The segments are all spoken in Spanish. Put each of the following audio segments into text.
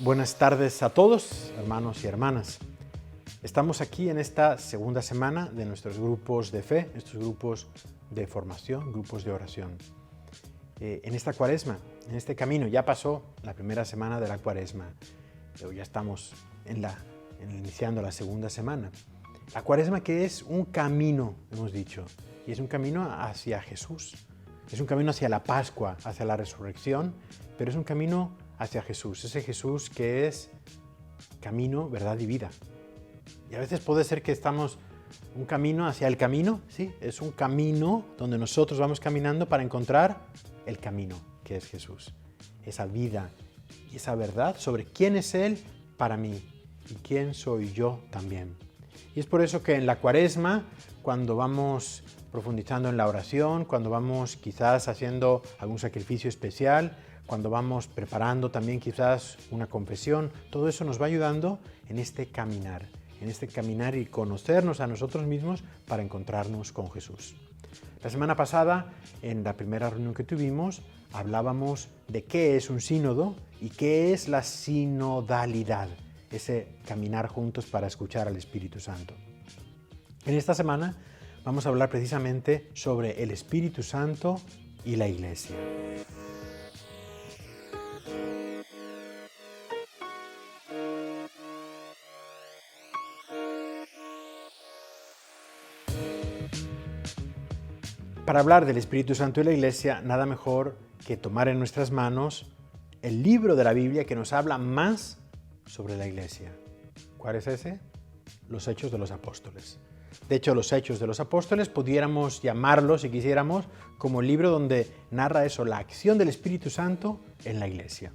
Buenas tardes a todos, hermanos y hermanas. Estamos aquí en esta segunda semana de nuestros grupos de fe, estos grupos de formación, grupos de oración. En esta cuaresma, en este camino, ya pasó la primera semana de la cuaresma, pero ya estamos iniciando la segunda semana. La cuaresma, que es un camino, hemos dicho, y es un camino hacia Jesús. Es un camino hacia la Pascua, hacia la resurrección, pero es un camino hacia Jesús, ese Jesús que es camino, verdad y vida. Y a veces puede ser que estamos un camino hacia el camino, sí, es un camino donde nosotros vamos caminando para encontrar el camino, que es Jesús. Esa vida y esa verdad sobre quién es Él para mí y quién soy yo también. Y es por eso que en la cuaresma, cuando vamos profundizando en la oración, cuando vamos quizás haciendo algún sacrificio especial, cuando vamos preparando también quizás una confesión, todo eso nos va ayudando en este caminar y conocernos a nosotros mismos para encontrarnos con Jesús. La semana pasada, en la primera reunión que tuvimos, hablábamos de qué es un sínodo y qué es la sinodalidad, ese caminar juntos para escuchar al Espíritu Santo. En esta semana vamos a hablar precisamente sobre el Espíritu Santo y la Iglesia. Para hablar del Espíritu Santo y la Iglesia, nada mejor que tomar en nuestras manos el libro de la Biblia que nos habla más sobre la Iglesia. ¿Cuál es ese? Los Hechos de los Apóstoles. De hecho, los Hechos de los Apóstoles pudiéramos llamarlo, si quisiéramos, como el libro donde narra eso, la acción del Espíritu Santo en la Iglesia.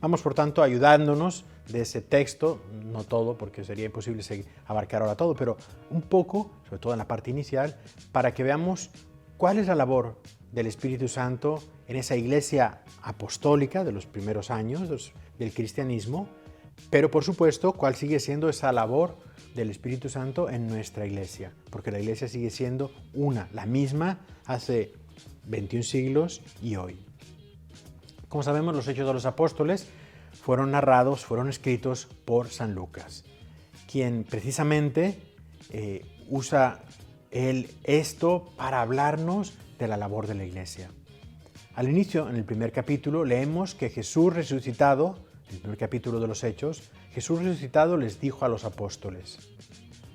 Vamos, por tanto, ayudándonos de ese texto, no todo, porque sería imposible abarcar ahora todo, pero un poco, sobre todo en la parte inicial, para que veamos cuál es la labor del Espíritu Santo en esa iglesia apostólica de los primeros años del cristianismo, pero por supuesto, cuál sigue siendo esa labor del Espíritu Santo en nuestra iglesia, porque la iglesia sigue siendo la misma hace 21 siglos y hoy. Como sabemos, los Hechos de los Apóstoles fueron escritos por San Lucas, quien precisamente usa esto para hablarnos de la labor de la iglesia. Al inicio, en el primer capítulo, leemos que Jesús resucitado, en el primer capítulo de los Hechos, Jesús resucitado les dijo a los apóstoles: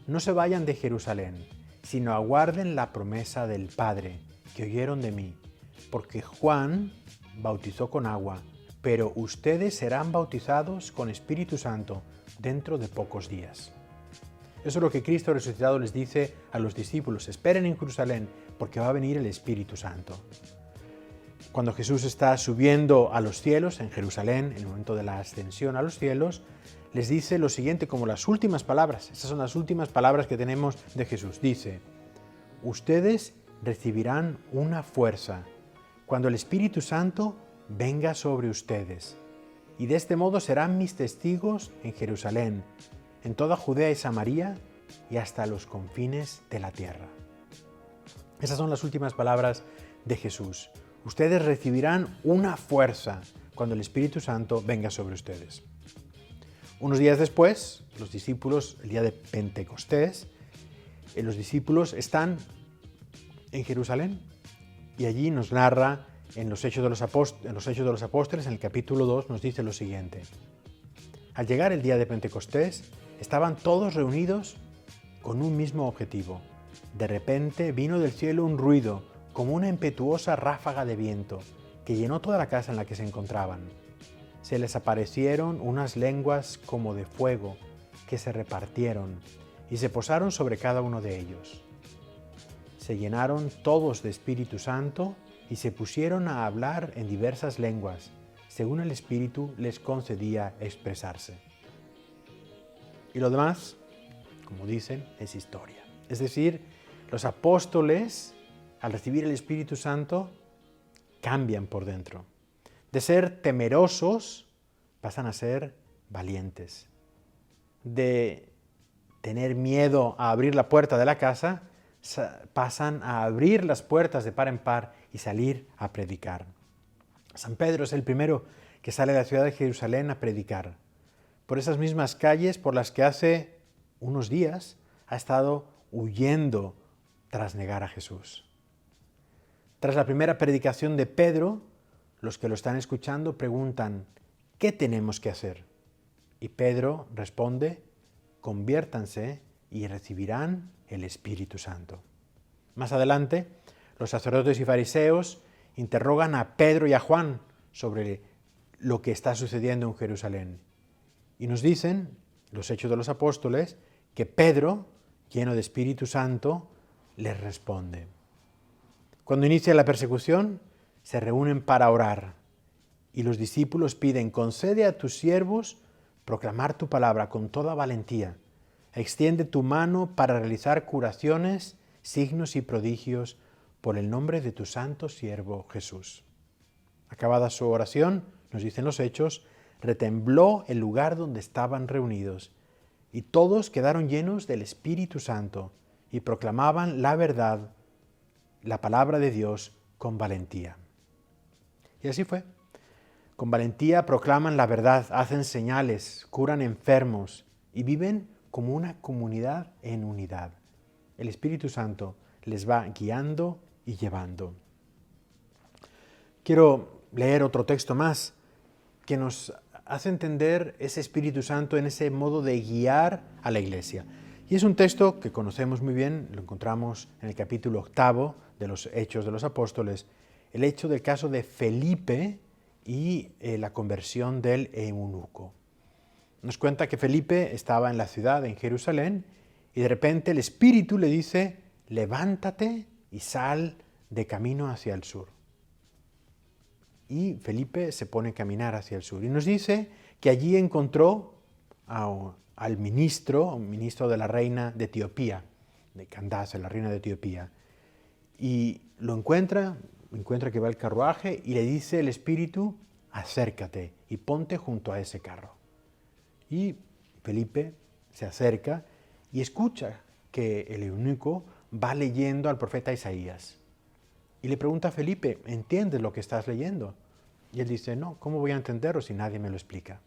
no se vayan de Jerusalén, sino aguarden la promesa del Padre que oyeron de mí, porque Juan bautizó con agua, pero ustedes serán bautizados con Espíritu Santo dentro de pocos días. Eso es lo que Cristo resucitado les dice a los discípulos: esperen en Jerusalén, porque va a venir el Espíritu Santo. Cuando Jesús está subiendo a los cielos, en Jerusalén, en el momento de la ascensión a los cielos, les dice lo siguiente como las últimas palabras. Estas son las últimas palabras que tenemos de Jesús. Dice: ustedes recibirán una fuerza cuando el Espíritu Santo venga sobre ustedes, y de este modo serán mis testigos en Jerusalén, en toda Judea y Samaria y hasta los confines de la tierra. Esas son las últimas palabras de Jesús. Ustedes recibirán una fuerza cuando el Espíritu Santo venga sobre ustedes. Unos días después, los discípulos, el día de Pentecostés, los discípulos están en Jerusalén y allí nos narra en los Hechos de los Apóstoles, en el capítulo 2, nos dice lo siguiente: al llegar el día de Pentecostés, estaban todos reunidos con un mismo objetivo. De repente vino del cielo un ruido, como una impetuosa ráfaga de viento, que llenó toda la casa en la que se encontraban. Se les aparecieron unas lenguas como de fuego, que se repartieron y se posaron sobre cada uno de ellos. Se llenaron todos de Espíritu Santo y se pusieron a hablar en diversas lenguas, según el Espíritu les concedía expresarse. Y lo demás, como dicen, es historia. Es decir, los apóstoles, al recibir el Espíritu Santo, cambian por dentro. De ser temerosos, pasan a ser valientes. De tener miedo a abrir la puerta de la casa, pasan a abrir las puertas de par en par y salir a predicar. San Pedro es el primero que sale de la ciudad de Jerusalén a predicar. por esas mismas calles por las que hace unos días ha estado huyendo tras negar a Jesús. Tras la primera predicación de Pedro, los que lo están escuchando preguntan, ¿qué tenemos que hacer? Y Pedro responde, conviértanse y recibirán el Espíritu Santo. Más adelante, los sacerdotes y fariseos interrogan a Pedro y a Juan sobre lo que está sucediendo en Jerusalén. Y nos dicen, los Hechos de los Apóstoles, que Pedro, lleno de Espíritu Santo, les responde. Cuando inicia la persecución, se reúnen para orar y los discípulos piden, concede a tus siervos proclamar tu palabra con toda valentía. Extiende tu mano para realizar curaciones, signos y prodigios por el nombre de tu santo siervo Jesús. Acabada su oración, nos dicen los Hechos, retembló el lugar donde estaban reunidos y todos quedaron llenos del Espíritu Santo y proclamaban la verdad, la palabra de Dios con valentía. Y así fue. Con valentía proclaman la verdad, hacen señales, curan enfermos y viven como una comunidad en unidad. El Espíritu Santo les va guiando y llevando. Quiero leer otro texto más que nos hace entender ese Espíritu Santo en ese modo de guiar a la iglesia. Y es un texto que conocemos muy bien, lo encontramos en el capítulo 8 de los Hechos de los Apóstoles, el hecho del caso de Felipe y la conversión del eunuco. Nos cuenta que Felipe estaba en la ciudad, en Jerusalén, y de repente el Espíritu le dice, levántate y sal de camino hacia el sur. Y Felipe se pone a caminar hacia el sur. Y nos dice que allí encontró al ministro de la reina de Etiopía, de Candace, la reina de Etiopía. Y lo encuentra que va el carruaje y le dice el Espíritu, acércate y ponte junto a ese carro. Y Felipe se acerca y escucha que el eunuco va leyendo al profeta Isaías. Y le pregunta a Felipe, ¿entiendes lo que estás leyendo? Y él dice, no, ¿cómo voy a entenderlo si nadie me lo explica?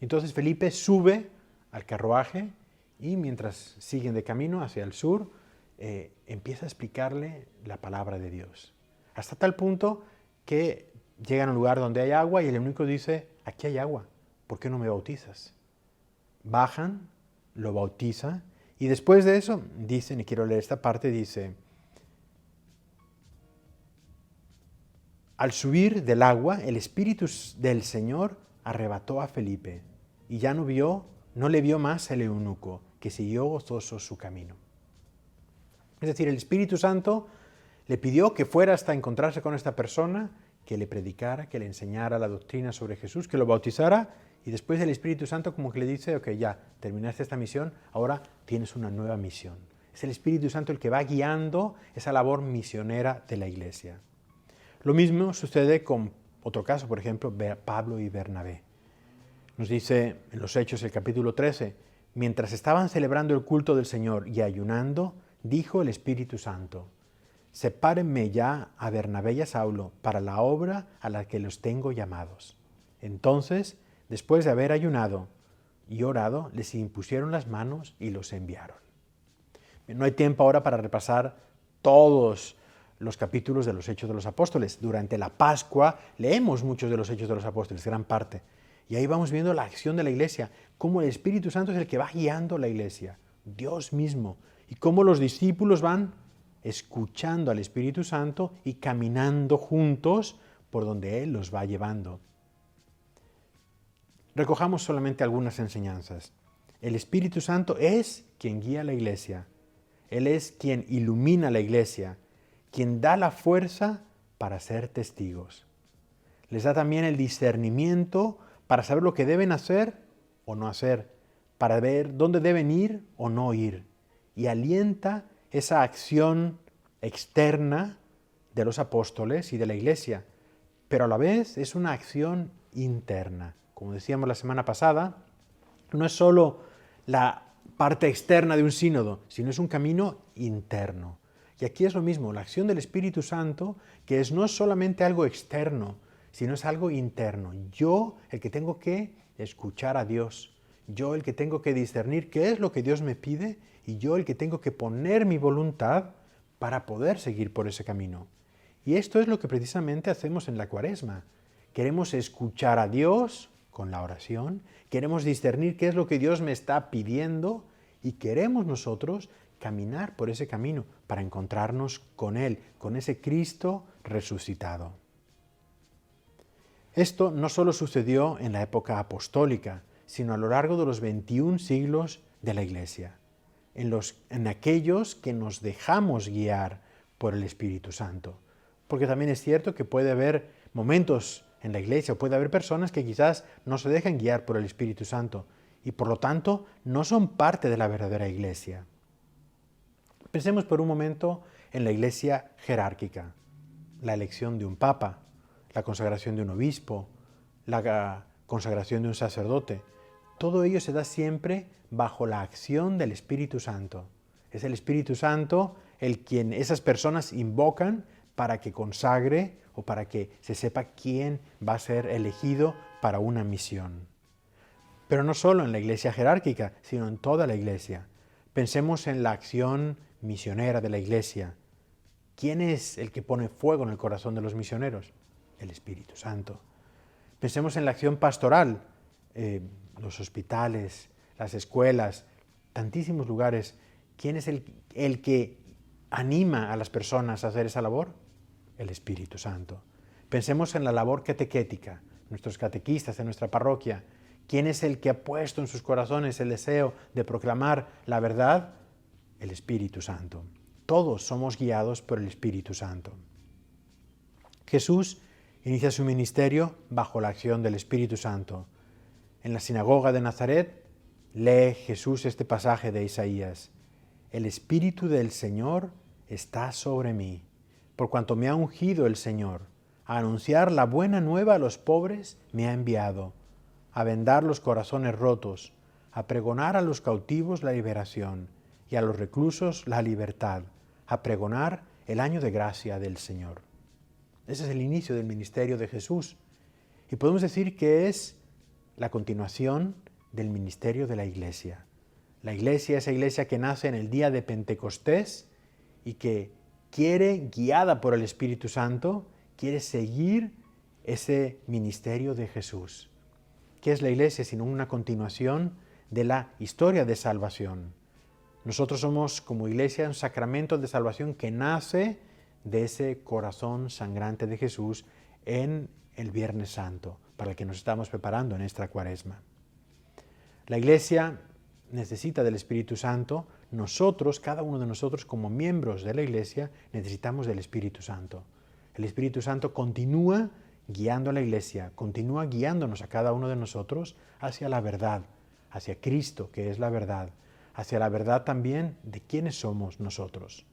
Entonces Felipe sube al carruaje y mientras siguen de camino hacia el sur, empieza a explicarle la palabra de Dios. Hasta tal punto que llegan a un lugar donde hay agua y el eunuco dice, aquí hay agua, ¿por qué no me bautizas? Bajan, lo bautiza y después de eso, dicen, y quiero leer esta parte, dice, al subir del agua, el Espíritu del Señor arrebató a Felipe y ya no le vio más el eunuco, que siguió gozoso su camino. Es decir, el Espíritu Santo le pidió que fuera hasta encontrarse con esta persona, que le predicara, que le enseñara la doctrina sobre Jesús, que lo bautizara, y después el Espíritu Santo como que le dice, ok, ya, terminaste esta misión, ahora tienes una nueva misión. Es el Espíritu Santo el que va guiando esa labor misionera de la iglesia. Lo mismo sucede con otro caso, por ejemplo, Pablo y Bernabé. Nos dice en los Hechos, el capítulo 13, mientras estaban celebrando el culto del Señor y ayunando, dijo el Espíritu Santo, sepárenme ya a Bernabé y a Saulo para la obra a la que los tengo llamados. Entonces, después de haber ayunado y orado, les impusieron las manos y los enviaron. No hay tiempo ahora para repasar todos los capítulos de los Hechos de los Apóstoles. Durante la Pascua leemos muchos de los Hechos de los Apóstoles, gran parte. Y ahí vamos viendo la acción de la iglesia, cómo el Espíritu Santo es el que va guiando la iglesia, Dios mismo, y cómo los discípulos van escuchando al Espíritu Santo y caminando juntos por donde Él los va llevando. Recojamos solamente algunas enseñanzas. El Espíritu Santo es quien guía a la iglesia. Él es quien ilumina la iglesia, quien da la fuerza para ser testigos. Les da también el discernimiento para saber lo que deben hacer o no hacer, para ver dónde deben ir o no ir. Y alienta esa acción externa de los apóstoles y de la iglesia, pero a la vez es una acción interna. Como decíamos la semana pasada, no es solo la parte externa de un sínodo, sino es un camino interno. Y aquí es lo mismo, la acción del Espíritu Santo, que no es solamente algo externo, sino es algo interno. Yo, el que tengo que escuchar a Dios. Yo el que tengo que discernir qué es lo que Dios me pide y yo el que tengo que poner mi voluntad para poder seguir por ese camino. Y esto es lo que precisamente hacemos en la Cuaresma. Queremos escuchar a Dios con la oración, queremos discernir qué es lo que Dios me está pidiendo y queremos nosotros caminar por ese camino para encontrarnos con Él, con ese Cristo resucitado. Esto no solo sucedió en la época apostólica, sino a lo largo de los 21 siglos de la Iglesia, en aquellos que nos dejamos guiar por el Espíritu Santo. Porque también es cierto que puede haber momentos en la Iglesia, o puede haber personas que quizás no se dejan guiar por el Espíritu Santo y por lo tanto no son parte de la verdadera Iglesia. Pensemos por un momento en la Iglesia jerárquica, la elección de un papa, la consagración de un obispo, la consagración de un sacerdote. Todo ello se da siempre bajo la acción del Espíritu Santo. Es el Espíritu Santo el quien esas personas invocan para que consagre o para que se sepa quién va a ser elegido para una misión. Pero no solo en la Iglesia jerárquica, sino en toda la Iglesia. Pensemos en la acción misionera de la Iglesia. ¿Quién es el que pone fuego en el corazón de los misioneros? El Espíritu Santo. Pensemos en la acción pastoral, los hospitales, las escuelas, tantísimos lugares. ¿Quién es el que anima a las personas a hacer esa labor? El Espíritu Santo. Pensemos en la labor catequética, nuestros catequistas en nuestra parroquia. ¿Quién es el que ha puesto en sus corazones el deseo de proclamar la verdad? El Espíritu Santo. Todos somos guiados por el Espíritu Santo. Jesús inicia su ministerio bajo la acción del Espíritu Santo. En la sinagoga de Nazaret lee Jesús este pasaje de Isaías. El Espíritu del Señor está sobre mí, por cuanto me ha ungido el Señor. A anunciar la buena nueva a los pobres me ha enviado, a vendar los corazones rotos, a pregonar a los cautivos la liberación y a los reclusos la libertad, a pregonar el año de gracia del Señor. Ese es el inicio del ministerio de Jesús. Y podemos decir que es la continuación del ministerio de la Iglesia. La Iglesia, esa Iglesia que nace en el día de Pentecostés y que quiere, guiada por el Espíritu Santo, quiere seguir ese ministerio de Jesús. ¿Qué es la Iglesia sino una continuación de la historia de salvación? Nosotros somos como Iglesia un sacramento de salvación que nace de ese corazón sangrante de Jesús en el Viernes Santo, para el que nos estamos preparando en esta Cuaresma. La Iglesia necesita del Espíritu Santo. Nosotros, cada uno de nosotros como miembros de la Iglesia, necesitamos del Espíritu Santo. El Espíritu Santo continúa guiando a la Iglesia, continúa guiándonos a cada uno de nosotros hacia la verdad, hacia Cristo, que es la verdad, hacia la verdad también de quiénes somos nosotros.